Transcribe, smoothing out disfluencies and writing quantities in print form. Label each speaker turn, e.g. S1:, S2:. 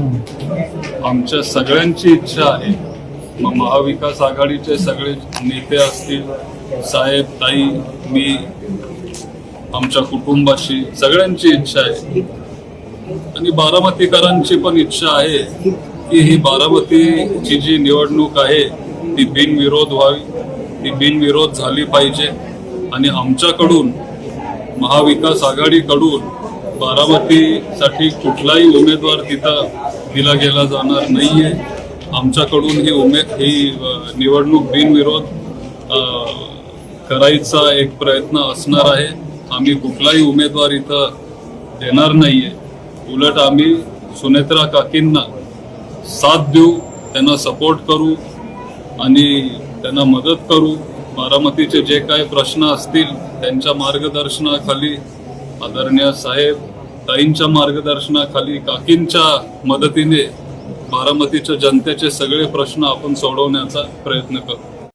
S1: आमच्या सगळ्यांची इच्छा आहे, महाविकास आघाडीचे सगळे नेते असतील, साहेब, ताई, मी, आमच्या कुटुंबाची सगळ्यांची इच्छा आहे आणि बारामतीकरांची पण इच्छा आहे की ही बारामतीची जी निवडणूक आहे ती बिनविरोध व्हावी, ती बिनविरोध झाली पाहिजे आणि आमच्याकडून महाविकास आघाडीकडून बारामतीसाठी कुठलाही उमेदवार तिथं दिला गेला जाणार नाहीये. आमच्याकडून ही निवडणूक बिनविरोध करायचा एक प्रयत्न असणार आहे. आम्ही कुठलाही उमेदवार इथं देणार नाहीये. उलट आम्ही सुनेत्रा काकींना साथ देऊ, त्यांना सपोर्ट करू आणि त्यांना मदत करू. बारामतीचे जे काही प्रश्न असतील त्यांच्या मार्गदर्शनाखाली, आदरणीय साहेब ताईंच्या मार्गदर्शनाखाली, काकींच्या मदतीने बारामतीच्या जनतेचे सगळे प्रश्न आपण सोडवण्याचा प्रयत्न करू.